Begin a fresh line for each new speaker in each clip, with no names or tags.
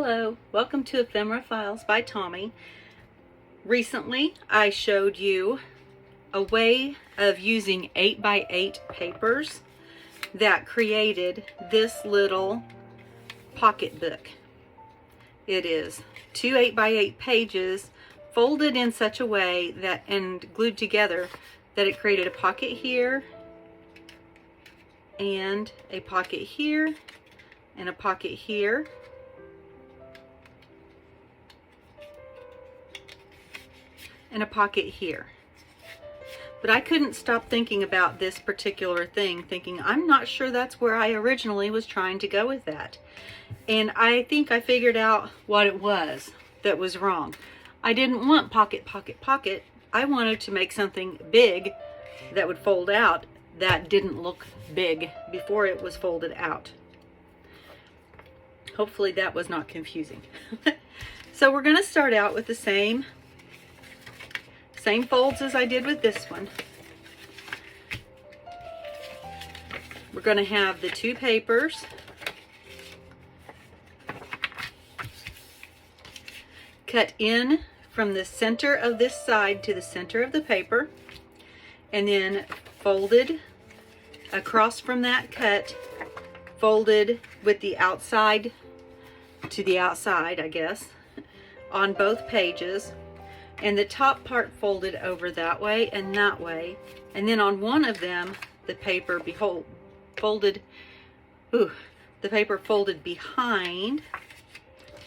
Hello, welcome to Ephemera Files by Tommy. Recently I showed you a way of using 8x8 papers that created this little pocketbook. It is two 8x8 pages folded in such a way that and glued together that it created a pocket here and a pocket here and a pocket here. And a pocket here. But I couldn't stop thinking about this particular thing, thinking I'm not sure that's where I originally was trying to go with that. And I think I figured out what it was that was wrong. I didn't want pocket, pocket, pocket. I wanted to make something big that would fold out that didn't look big before it was folded out. Hopefully that was not confusing. So we're going to start out with the same folds as I did with this one. We're going to have the two papers. Cut in from the center of this side to the center of the paper, and then folded across from that cut, folded with the outside to the outside, I guess, on both pages. And the top part folded over that way and that way. And then on one of them, the paper folded behind,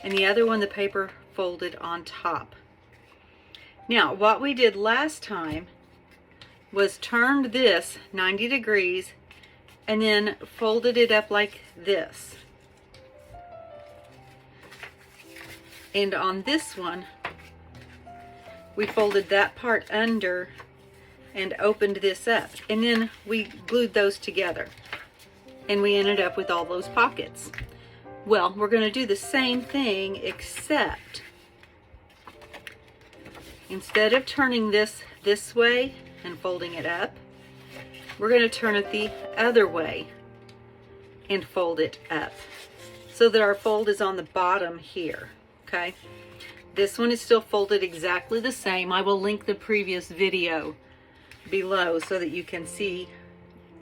and the other one, the paper folded on top. Now, what we did last time was turned this 90 degrees and then folded it up like this. And on this one, we folded that part under and opened this up, and then we glued those together, and we ended up with all those pockets. Well, we're going to do the same thing, except instead of turning this way and folding it up, we're going to turn it the other way and fold it up so that our fold is on the bottom here. Okay. This one is still folded exactly the same. I will link the previous video below so that you can see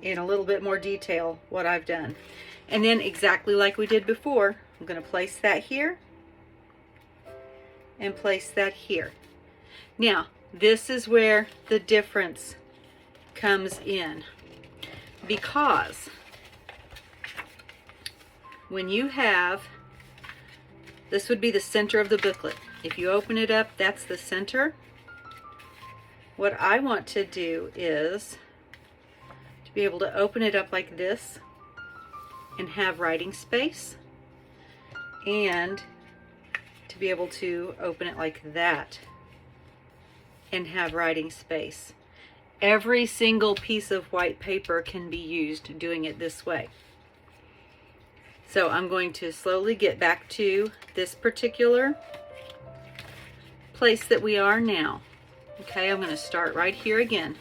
in a little bit more detail what I've done. And then exactly like we did before, I'm going to place that here and place that here. Now, this is where the difference comes in, because when you have, this would be the center of the booklet. If you open it up, that's the center. What I want to do is to be able to open it up like this and have writing space, and to be able to open it like that and have writing space. Every single piece of white paper can be used doing it this way. So I'm going to slowly get back to this particular place that we are now. Okay, I'm going to start right here again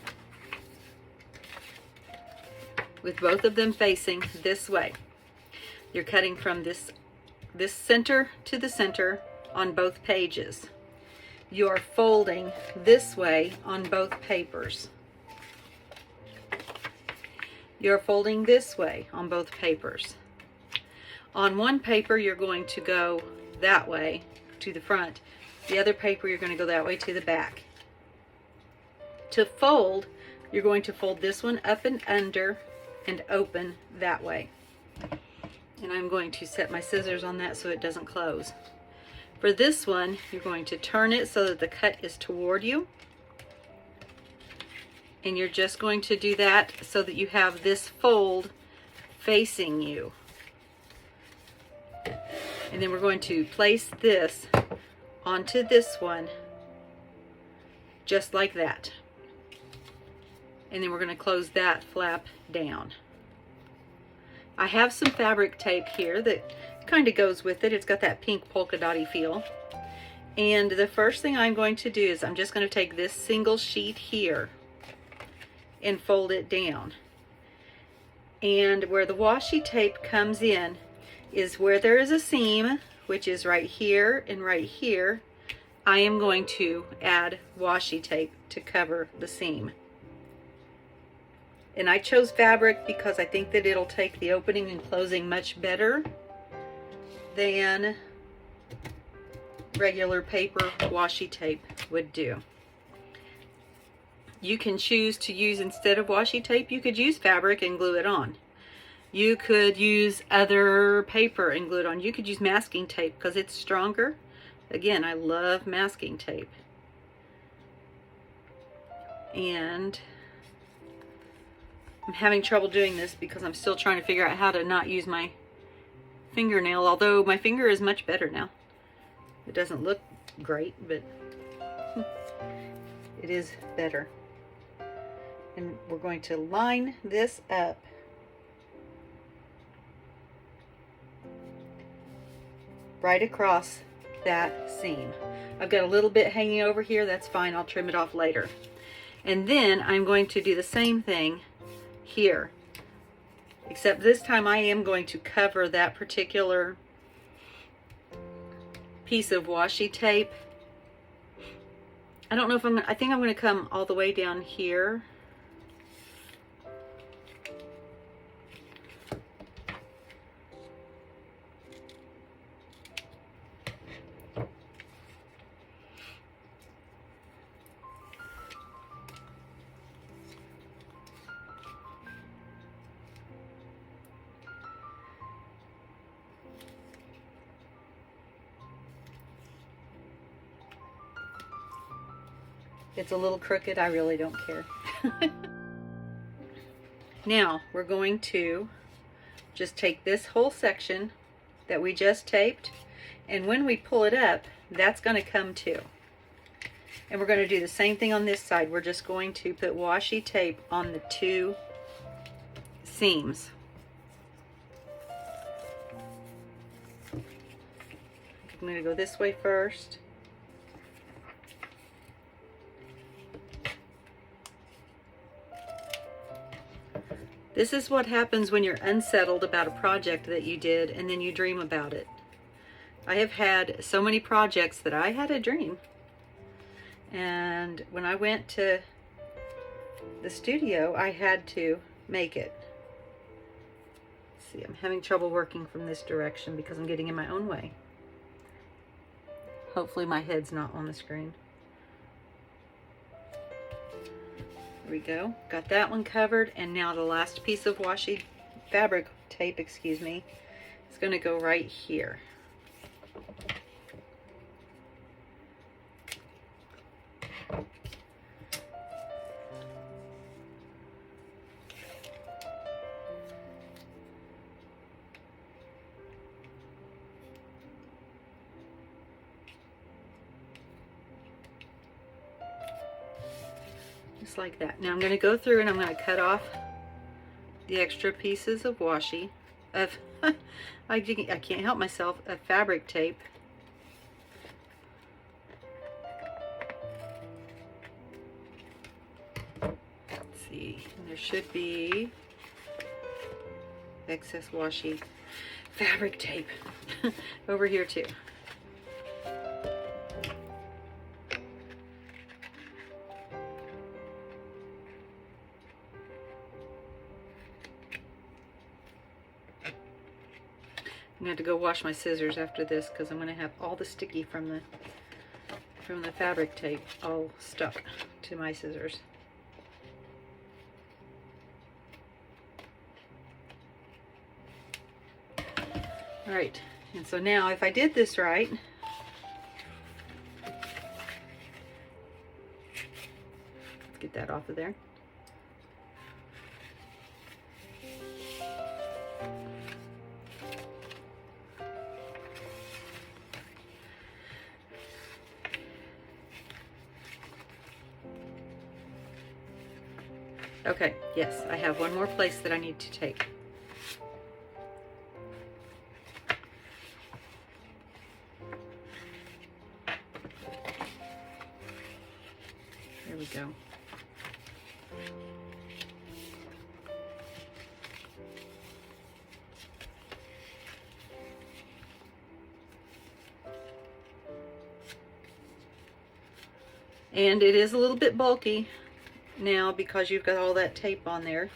with both of them facing this way. You're cutting from this center to the center on both pages. You're folding this way on both papers. You're folding this way on both papers. On one paper, you're going to go that way to the front. The other paper, you're going to go that way to the back. To fold, you're going to fold this one up and under and open that way. And I'm going to set my scissors on that so it doesn't close. For this one, you're going to turn it so that the cut is toward you. And you're just going to do that so that you have this fold facing you. And then we're going to place this onto this one just like that, and then we're going to close that flap down. I have some fabric tape here that kind of goes with it. It's got that pink polka dotty feel, and the first thing I'm going to do is I'm just going to take this single sheet here and fold it down, and where the washi tape comes in is where there is a seam which is right here and right here, I am going to add washi tape to cover the seam. And I chose fabric because I think that it'll take the opening and closing much better than regular paper washi tape would do. You can choose to use, instead of washi tape, you could use fabric and glue it on. You could use other paper and glue it on. You could use masking tape because it's stronger. Again, I love masking tape. And I'm having trouble doing this because I'm still trying to figure out how to not use my fingernail, although my finger is much better now. It doesn't look great, but it is better. And we're going to line this up right across that seam. I've got a little bit hanging over here. That's fine. I'll trim it off later. And then I'm going to do the same thing here, except this time I am going to cover that particular piece of washi tape. I don't know if I think I'm going to come all the way down here. It's a little crooked, I really don't care. Now we're going to just take this whole section that we just taped, and when we pull it up, that's going to come too. And we're going to do the same thing on this side. We're just going to put washi tape on the two seams. I'm going to go this way first. This is what happens when you're unsettled about a project that you did and then you dream about it. I have had so many projects that I had a dream. And when I went to the studio, I had to make it. Let's see, I'm having trouble working from this direction because I'm getting in my own way. Hopefully my head's not on the screen. There we go. Got that one covered, and now the last piece of washi fabric tape, excuse me, is going to go right here. Just like that. Now I'm going to go through and I'm going to cut off the extra pieces of washi, of I can't help myself, of fabric tape. Let's see, there should be excess washi fabric tape over here too. I'm going to have to go wash my scissors after this because I'm going to have all the sticky from the fabric tape all stuck to my scissors. Alright, and so now if I did this right, let's get that off of there. Okay, yes, I have one more place that I need to take. There we go. And it is a little bit bulky now because you've got all that tape on there.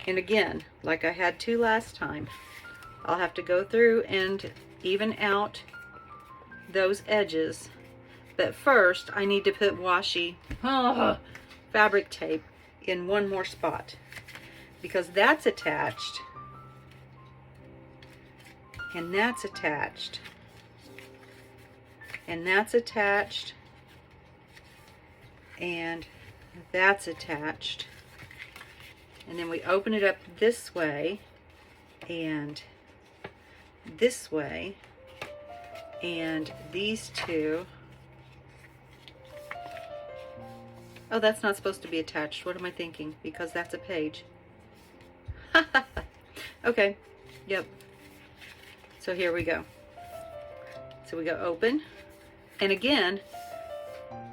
And again, like I had to last time, I'll have to go through and even out those edges. But first, I need to put washi fabric tape in one more spot, because that's attached, and that's attached, and that's attached, and that's attached. And then we open it up this way and this way, and these two. Oh, that's not supposed to be attached. What am I thinking? Because that's a page. Okay, yep. So here we go. So we go open, and again,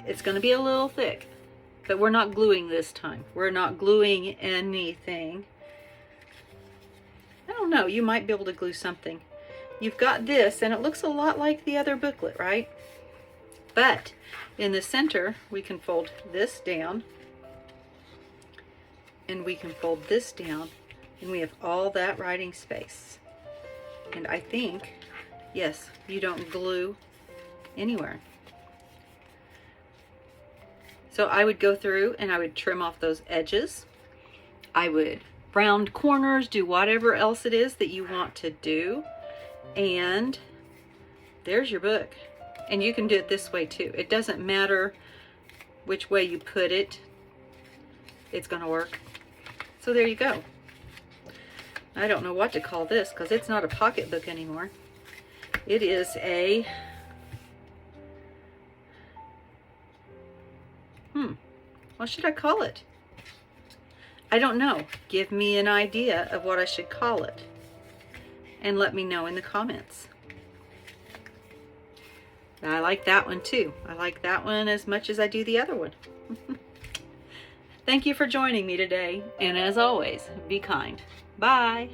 it's going to be a little thick, but we're not gluing this time. We're not gluing anything. I don't know, you might be able to glue something. You've got this, and it looks a lot like the other booklet, right? But in the center, we can fold this down, and we can fold this down, and we have all that writing space. And I think, yes, you don't glue anywhere. So I would go through and I would trim off those edges. I would round corners, do whatever else it is that you want to do. And there's your book. And you can do it this way too. It doesn't matter which way you put it, it's going to work. So there you go. I don't know what to call this because it's not a pocketbook anymore. It is a what should I call it? I don't know. Give me an idea of what I should call it, and let me know in the comments. I like that one too. I like that one as much as I do the other one. Thank you for joining me today, and as always, be kind. Bye.